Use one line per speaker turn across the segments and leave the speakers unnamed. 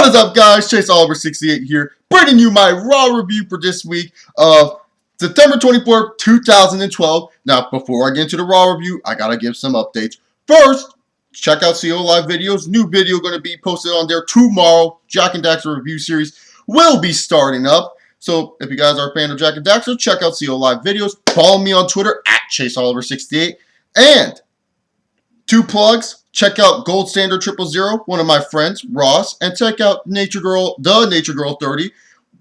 What is up, guys? Chase Oliver 68 here, bringing you my Raw review for this week of September 24th, 2012. Now, before I get into the Raw review, I gotta give some updates. First, check out CO Live videos. New video going to be posted on there tomorrow. Jack and Daxter review series will be starting up. So, if you guys are a fan of Jack and Daxter, check out CO Live videos. Follow me on Twitter at ChaseOliver68. And 2 plugs. Check out Gold Standard 000, one of my friends, Ross, and check out Nature Girl, the Nature Girl 30,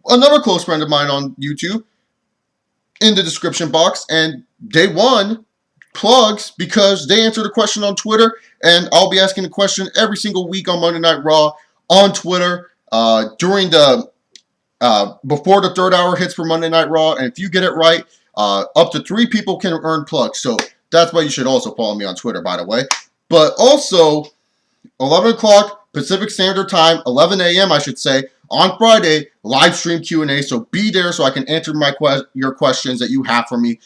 another close friend of mine on YouTube, in the description box. And day one plugs because they answered a question on Twitter, and I'll be asking a question every single week on Monday Night Raw on Twitter during the before the third hour hits for Monday Night Raw. And if you get it right, up to 3 people can earn plugs. So that's why you should also follow me on Twitter, by the way. But also, 11 o'clock Pacific Standard Time, 11 a.m. I should say, on Friday, live stream Q&A. So be there so I can answer your questions that you have for me.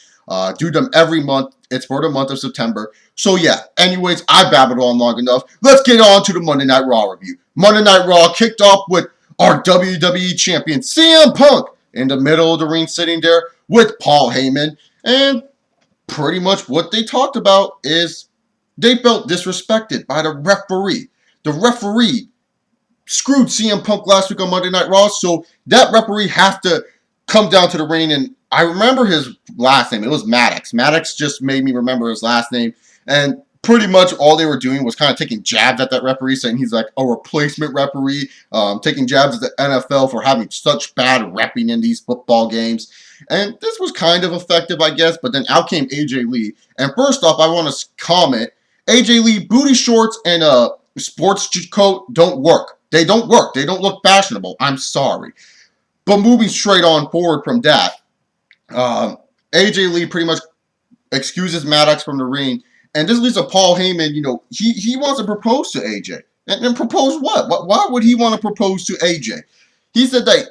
Do them every month. It's for the month of September. So yeah, anyways, I babbled on long enough. Let's get on to the Monday Night Raw review. Monday Night Raw kicked off with our WWE Champion CM Punk in the middle of the ring sitting there with Paul Heyman. And pretty much what they talked about is they felt disrespected by the referee. The referee screwed CM Punk last week on Monday Night Raw, so that referee have to come down to the ring. And I remember his last name. It was Maddox. Maddox just made me remember his last name. And pretty much all they were doing was kind of taking jabs at that referee, saying he's like a replacement referee, taking jabs at the NFL for having such bad repping in these football games. And this was kind of effective, I guess, but then out came AJ Lee. And first off, I want to comment, AJ Lee, booty shorts and a sports coat don't work. They don't work. They don't look fashionable. I'm sorry. But moving straight on forward from that, AJ Lee pretty much excuses Maddox from the ring. And this leads to Paul Heyman, he wants to propose to AJ. And propose what? Why would he want to propose to AJ? He said that,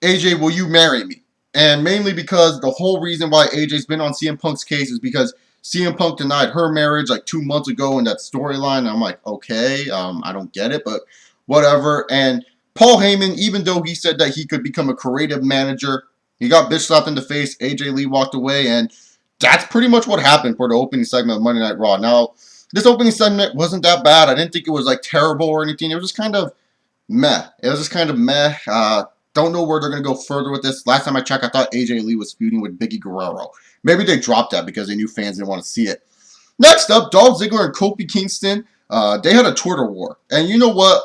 AJ, will you marry me? And mainly because the whole reason why AJ's been on CM Punk's case is because CM Punk denied her marriage like 2 months ago in that storyline. And I'm like, okay, I don't get it, but whatever. And Paul Heyman, even though he said that he could become a creative manager, he got bitch slapped in the face. AJ Lee walked away, and that's pretty much what happened for the opening segment of Monday Night Raw. Now, this opening segment wasn't that bad. I didn't think it was like terrible or anything. It was just kind of meh. Don't know where they're going to go further with this. Last time I checked, I thought AJ Lee was feuding with Biggie Guerrero. Maybe they dropped that because they knew fans didn't want to see it. Next up, Dolph Ziggler and Kofi Kingston. They had a Twitter war. And you know what?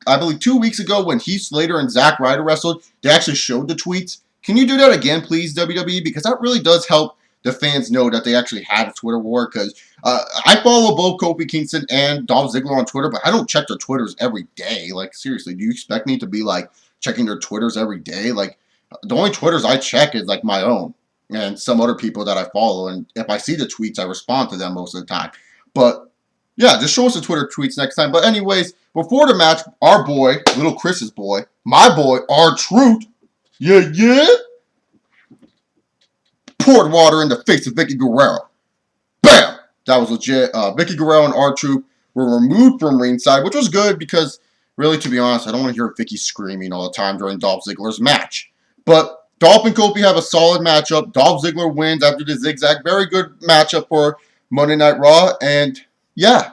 I believe 2 weeks ago when Heath Slater and Zack Ryder wrestled, they actually showed the tweets. Can you do that again, please, WWE? Because that really does help the fans know that they actually had a Twitter war. Because I follow both Kofi Kingston and Dolph Ziggler on Twitter, but I don't check their Twitters every day. Like, seriously, do you expect me to be, like, checking their Twitters every day? Like, the only Twitters I check is, like, my own and some other people that I follow. And if I see the tweets, I respond to them most of the time. But, yeah, just show us the Twitter tweets next time. But anyways, before the match, our boy, little Chris's boy, my boy, R-Truth, yeah, poured water in the face of Vicky Guerrero. Bam! That was legit. Vicky Guerrero and R-Truth were removed from ringside, which was good because, really, to be honest, I don't want to hear Vicky screaming all the time during Dolph Ziggler's match. But Dolph and Kofi have a solid matchup. Dolph Ziggler wins after the zigzag. Very good matchup for Monday Night Raw. And, yeah,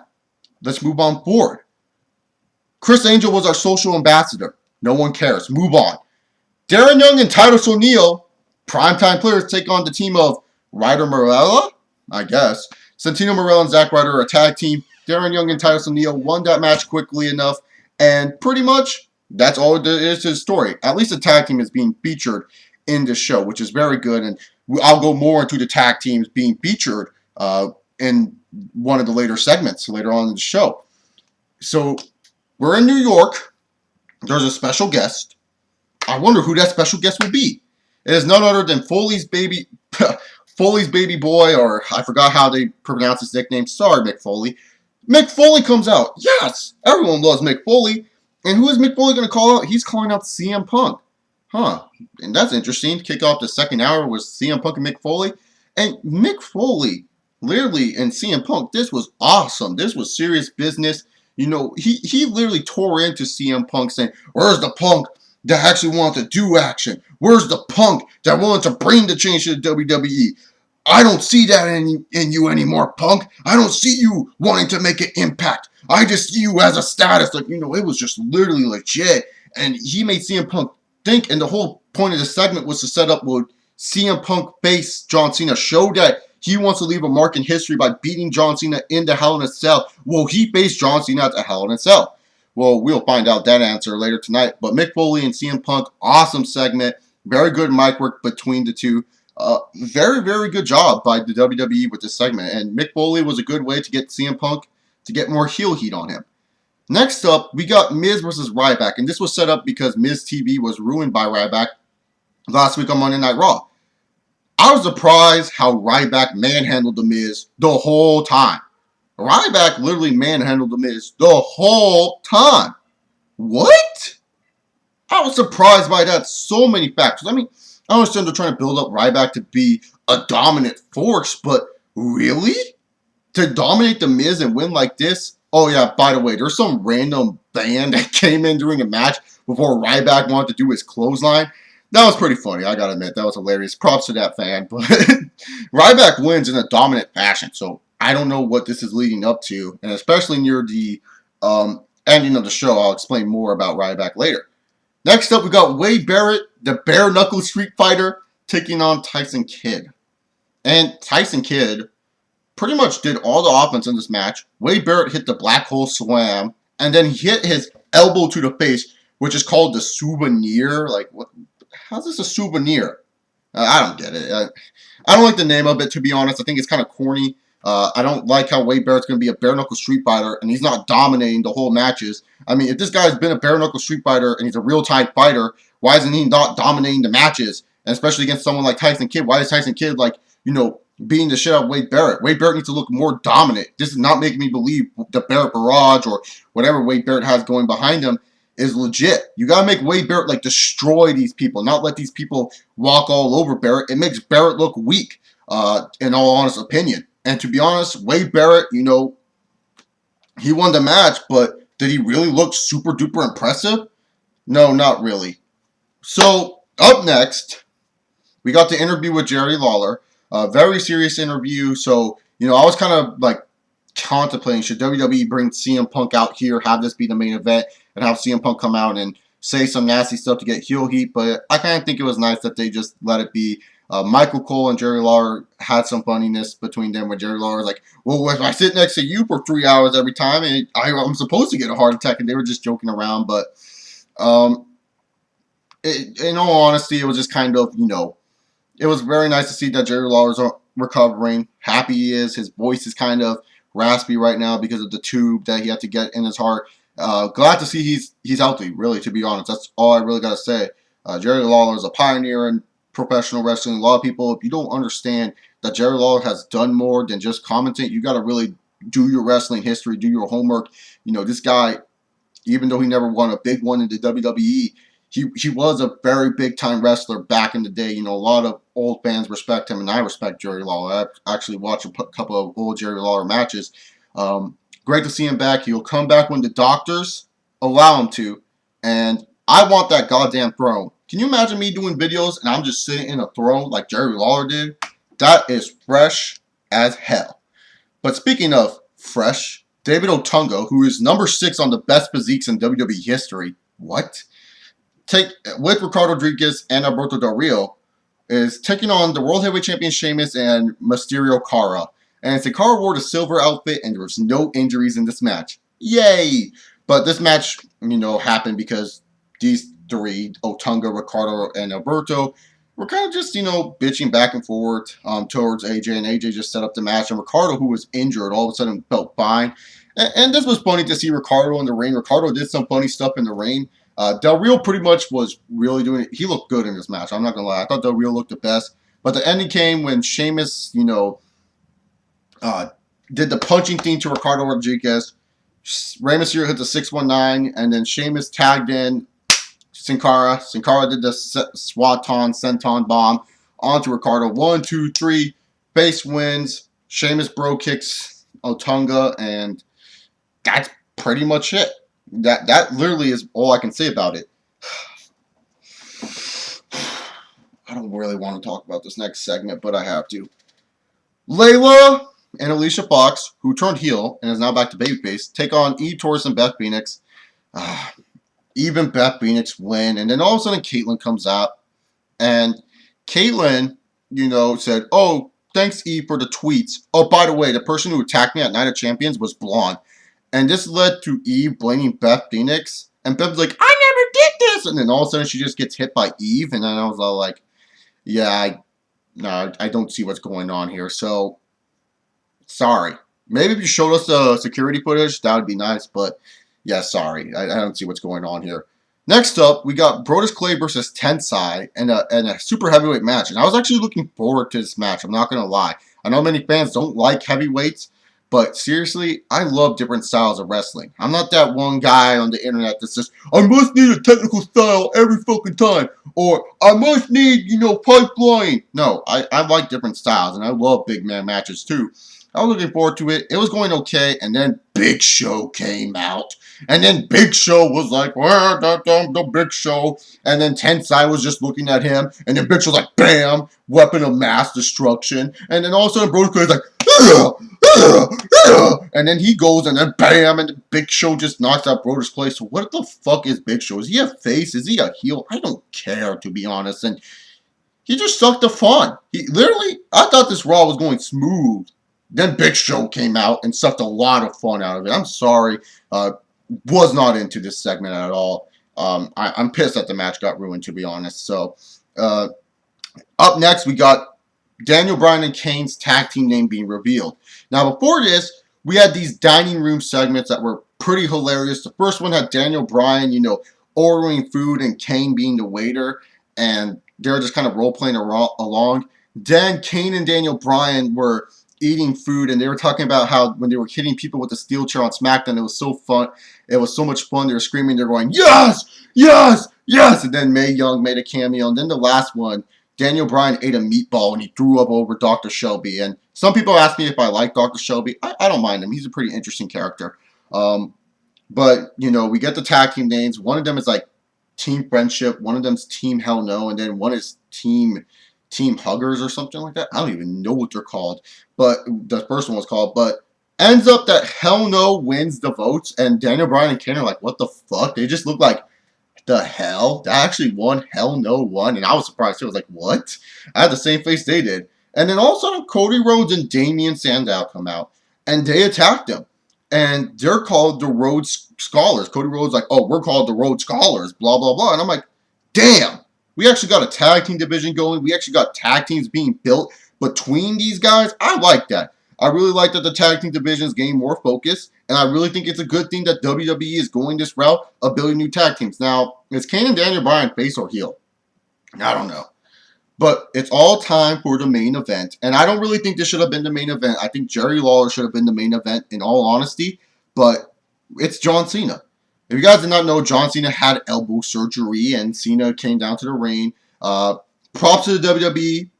let's move on forward. Chris Angel was our social ambassador. No one cares. Move on. Darren Young and Titus O'Neil, primetime players, take on the team of Ryder Morella, I guess. Santino Marella and Zack Ryder are a tag team. Darren Young and Titus O'Neil won that match quickly enough. And pretty much, that's all it is to the story. At least the tag team is being featured in this show, which is very good. And I'll go more into the tag teams being featured in one of the later segments later on in the show. So, we're in New York. There's a special guest. I wonder who that special guest will be. It is none other than Foley's baby boy, or I forgot how they pronounce his nickname. Sorry, Mick Foley. Mick Foley comes out. Yes, everyone loves Mick Foley. And who is Mick Foley going to call out? He's calling out CM Punk. Huh. And that's interesting. Kick off the second hour was CM Punk and Mick Foley. And Mick Foley, literally, and CM Punk, this was awesome. This was serious business. he literally tore into CM Punk saying, "Where's the Punk that actually wanted to do action? Where's the Punk that wanted to bring the change to the WWE? I don't see that in you anymore, Punk. I don't see you wanting to make an impact. I just see you as a status." Like, it was just literally legit. And he made CM Punk think, and the whole point of the segment was to set up with CM Punk face John Cena, show that he wants to leave a mark in history by beating John Cena in the Hell in a Cell. Well, he faced John Cena at the Hell in a Cell. Well, we'll find out that answer later tonight. But Mick Foley and CM Punk, awesome segment. Very good mic work between the two. Very, very good job by the WWE with this segment. And Mick Foley was a good way to get CM Punk to get more heel heat on him. Next up, we got Miz versus Ryback. And this was set up because Miz TV was ruined by Ryback last week on Monday Night Raw. I was surprised how Ryback manhandled The Miz the whole time. Ryback literally manhandled The Miz the whole time. What? I was surprised by that. So many factors. I mean, I understand they're trying to build up Ryback to be a dominant force, but really? To dominate The Miz and win like this? Oh yeah, by the way, there's some random band that came in during the match before Ryback wanted to do his clothesline. That was pretty funny, I gotta admit. That was hilarious. Props to that fan. But Ryback wins in a dominant fashion, so I don't know what this is leading up to. And especially near the ending of the show, I'll explain more about Ryback later. Next up, we got Wade Barrett, the bare knuckle street fighter, taking on Tyson Kidd. And Tyson Kidd pretty much did all the offense in this match. Wade Barrett hit the black hole slam, and then he hit his elbow to the face, which is called the souvenir. Like, what? How's this a souvenir? I don't get it. I don't like the name of it, to be honest. I think it's kind of corny. I don't like how Wade Barrett's going to be a bare-knuckle street fighter, and he's not dominating the whole matches. I mean, if this guy's been a bare-knuckle street fighter, and he's a real-time fighter, why isn't he not dominating the matches? And especially against someone like Tyson Kidd. Why is Tyson Kidd, beating the shit out of Wade Barrett? Wade Barrett needs to look more dominant. This is not making me believe the Barrett Barrage or whatever Wade Barrett has going behind him is legit. You gotta make Wade Barrett, destroy these people, not let these people walk all over Barrett. It makes Barrett look weak, in all honest opinion. And to be honest, Wade Barrett, he won the match, but did he really look super duper impressive? No, not really. So, up next, we got the interview with Jerry Lawler. A very serious interview. So, I was kind of contemplating, should WWE bring CM Punk out here, have this be the main event, and have CM Punk come out and say some nasty stuff to get heel heat. But I kind of think it was nice that they just let it be. Michael Cole and Jerry Lawler had some funniness between them, where Jerry Lawler was like, well, if I sit next to you for 3 hours every time, and I'm supposed to get a heart attack, and they were just joking around. But in all honesty, it was just kind of, it was very nice to see that Jerry Lawler's recovering. Happy he is. His voice is kind of raspy right now because of the tube that he had to get in his heart. Glad to see he's healthy, really, to be honest. That's all I really got to say. Jerry Lawler is a pioneer in professional wrestling. A lot of people, if you don't understand that Jerry Lawler has done more than just commentate, you got to really do your wrestling history, do your homework. This guy, even though he never won a big one in the WWE, he was a very big-time wrestler back in the day. A lot of old fans respect him, and I respect Jerry Lawler. I actually watched a couple of old Jerry Lawler matches. Great to see him back. He'll come back when the doctors allow him to, and I want that goddamn throne. Can you imagine me doing videos and I'm just sitting in a throne like Jerry Lawler did? That is fresh as hell. But speaking of fresh, David Otunga, who is number 6 on the best physiques in WWE history, with Ricardo Rodriguez and Alberto Del Rio, is taking on the World Heavyweight Champion Sheamus and Mysterio Cara. And Sakara wore the silver outfit, and there was no injuries in this match. Yay! But this match, happened because these three, Otunga, Ricardo, and Alberto, were kind of just, bitching back and forth towards AJ, and AJ just set up the match. And Ricardo, who was injured, all of a sudden felt fine. And this was funny to see Ricardo in the ring. Ricardo did some funny stuff in the ring. Del Rio pretty much was really doing it. He looked good in this match. I'm not going to lie. I thought Del Rio looked the best. But the ending came when Sheamus, did the punching thing to Ricardo Rodriguez. Rey Mysterio hit the 619, and then Sheamus tagged in Sin Cara. Sin Cara did the senton bomb onto Ricardo. 1, 2, 3. Face wins. Sheamus bro kicks Otunga, and that's pretty much it. That literally is all I can say about it. I don't really want to talk about this next segment, but I have to. Layla and Alicia Fox, who turned heel and is now back to babyface, take on Eve Torres and Beth Phoenix. Eve and Beth Phoenix win, and then all of a sudden Caitlyn comes out, and Caitlyn, said, "Oh, thanks Eve for the tweets. Oh, by the way, the person who attacked me at Night of Champions was blonde." And this led to Eve blaming Beth Phoenix, and Beth's like, "I never did this," and then all of a sudden she just gets hit by Eve, and then I was all like, "Yeah, I don't see what's going on here." So, sorry. Maybe if you showed us the security footage, that would be nice, but yeah, sorry. I don't see what's going on here. Next up, we got Brodus Clay versus Tensai and a super heavyweight match. And I was actually looking forward to this match. I'm not going to lie. I know many fans don't like heavyweights, but seriously, I love different styles of wrestling. I'm not that one guy on the internet that says, "I must need a technical style every fucking time," or "I must need, pipeline." No, I like different styles, and I love big man matches too. I was looking forward to it. It was going okay, and then Big Show came out. And then Big Show was like, "Well, the Big Show." And then Tensai was just looking at him. And then Big Show's like, bam, weapon of mass destruction. And then all of a sudden, Brodus Clay's like, "Ugh, ugh, ugh." And then he goes, and then bam, and the Big Show just knocks out Brodus Clay. So what the fuck is Big Show? Is he a face? Is he a heel? I don't care, to be honest. And he just sucked the fun. I thought this Raw was going smooth. Then Big Show came out and sucked a lot of fun out of it. I'm sorry. Was not into this segment at all. I'm pissed that the match got ruined, to be honest. So, up next, we got Daniel Bryan and Kane's tag team name being revealed. Now, before this, we had these dining room segments that were pretty hilarious. The first one had Daniel Bryan, ordering food and Kane being the waiter. And they were just kind of role-playing along. Then Kane and Daniel Bryan were eating food, and they were talking about how when they were hitting people with the steel chair on SmackDown, it was so fun. It was so much fun. They were screaming. They're going, "Yes! Yes! Yes!" And then Mae Young made a cameo. And then the last one, Daniel Bryan ate a meatball, and he threw up over Dr. Shelby. And some people ask me if I like Dr. Shelby. I don't mind him. He's a pretty interesting character. But, we get the tag team names. One of them is like Team Friendship. One of them's Team Hell No. And then one is Team Huggers or something like that. I don't even know what they're called. But the first one was called. But ends up that Hell No wins the votes. And Daniel Bryan and Kane are like, what the fuck? They just look like, the hell? That actually won. Hell No won. And I was surprised too. I was like, what? I had the same face they did. And then all of a sudden, Cody Rhodes and Damian Sandow come out. And they attacked them. And they're called the Rhodes Scholars. Cody Rhodes like, "Oh, we're called the Rhodes Scholars. Blah, blah, blah." And I'm like, damn. We actually got a tag team division going. We actually got tag teams being built between these guys. I like that. I really like that the tag team division is getting more focus. And I really think it's a good thing that WWE is going this route of building new tag teams. Now, is Kane and Daniel Bryan face or heel? I don't know. But it's all time for the main event. And I don't really think this should have been the main event. I think Jerry Lawler should have been the main event, in all honesty. But it's John Cena. If you guys did not know, John Cena had elbow surgery, and Cena came down to the ring. Props to the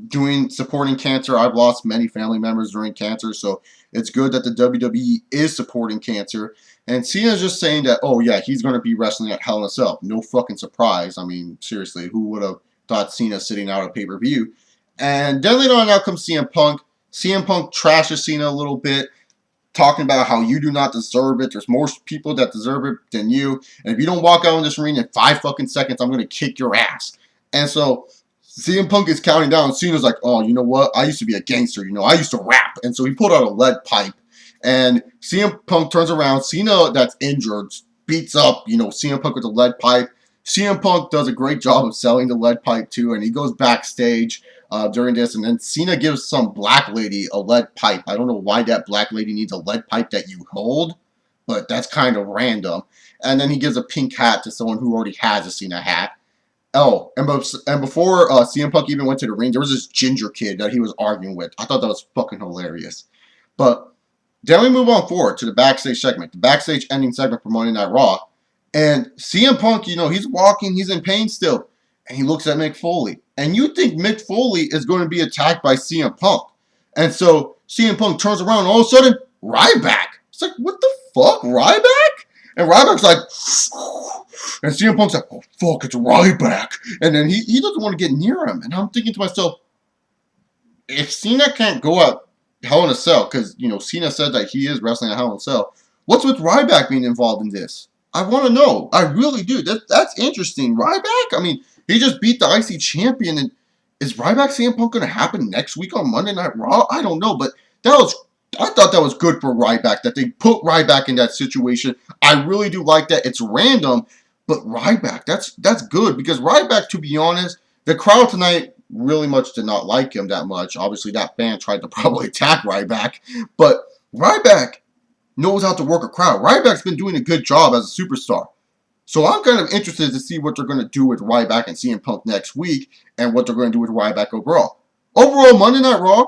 WWE supporting cancer. I've lost many family members during cancer, so it's good that the WWE is supporting cancer. And Cena's just saying that, oh yeah, he's going to be wrestling at Hell in a Cell. No fucking surprise. I mean, seriously, who would have thought Cena sitting out a pay-per-view? And then later on out comes CM Punk. CM Punk trashes Cena a little bit, talking about how you do not deserve it. There's more people that deserve it than you. And if you don't walk out in this ring in 5 fucking seconds, I'm going to kick your ass. And so CM Punk is counting down. Cena's like, oh, you know what? I used to be a gangster. I used to rap. And so he pulled out a lead pipe. And CM Punk turns around. Cena, that's injured, beats up, CM Punk with a lead pipe. CM Punk does a great job of selling the lead pipe too. And he goes backstage during this, and then Cena gives some black lady a lead pipe. I don't know why that black lady needs a lead pipe that you hold, but that's kind of random. And then he gives a pink hat to someone who already has a Cena hat. Oh, and before CM Punk even went to the ring, there was this ginger kid that he was arguing with. I thought that was fucking hilarious. But then we move on forward to the backstage segment, the backstage ending segment for Monday Night Raw. And CM Punk, he's walking, he's in pain still. And he looks at Mick Foley. And you think Mick Foley is going to be attacked by CM Punk. And so CM Punk turns around and all of a sudden, Ryback. It's like, what the fuck, Ryback? And Ryback's like, and CM Punk's like, oh fuck, it's Ryback. And then he doesn't want to get near him. And I'm thinking to myself, if Cena can't go out Hell in a Cell, because, Cena said that he is wrestling at Hell in a Cell, what's with Ryback being involved in this? I want to know. I really do. That's interesting. Ryback? I mean, he just beat the IC champion, and is Ryback CM Punk going to happen next week on Monday Night Raw? I don't know, but I thought that was good for Ryback, that they put Ryback in that situation. I really do like that. It's random, but Ryback, that's good, because Ryback, to be honest, the crowd tonight really much did not like him that much. Obviously, that fan tried to probably attack Ryback, but Ryback knows how to work a crowd. Ryback's been doing a good job as a superstar. So I'm kind of interested to see what they're going to do with Ryback and CM Punk next week, and what they're going to do with Ryback overall. Overall, Monday Night Raw,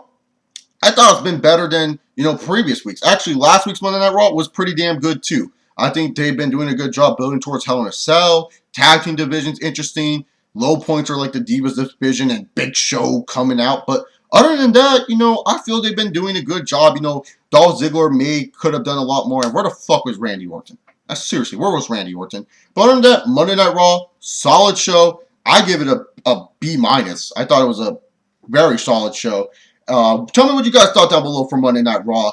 I thought it's been better than, previous weeks. Actually, last week's Monday Night Raw was pretty damn good too. I think they've been doing a good job building towards Hell in a Cell. Tag team division's interesting. Low points are like the Divas division and Big Show coming out. But other than that, I feel they've been doing a good job. Dolph Ziggler could have done a lot more. And where the fuck was Randy Orton? Seriously, where was Randy Orton? But other than that, Monday Night Raw, solid show. I give it a B-. I thought it was a very solid show. Tell me what you guys thought down below for Monday Night Raw.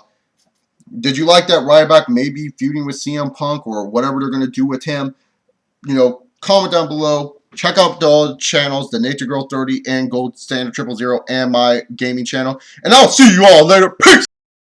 Did you like that Ryback maybe feuding with CM Punk or whatever they're going to do with him? Comment down below. Check out the old channels, the Nature Girl 30 and Gold Standard 000 and my gaming channel. And I'll see you all later. Peace!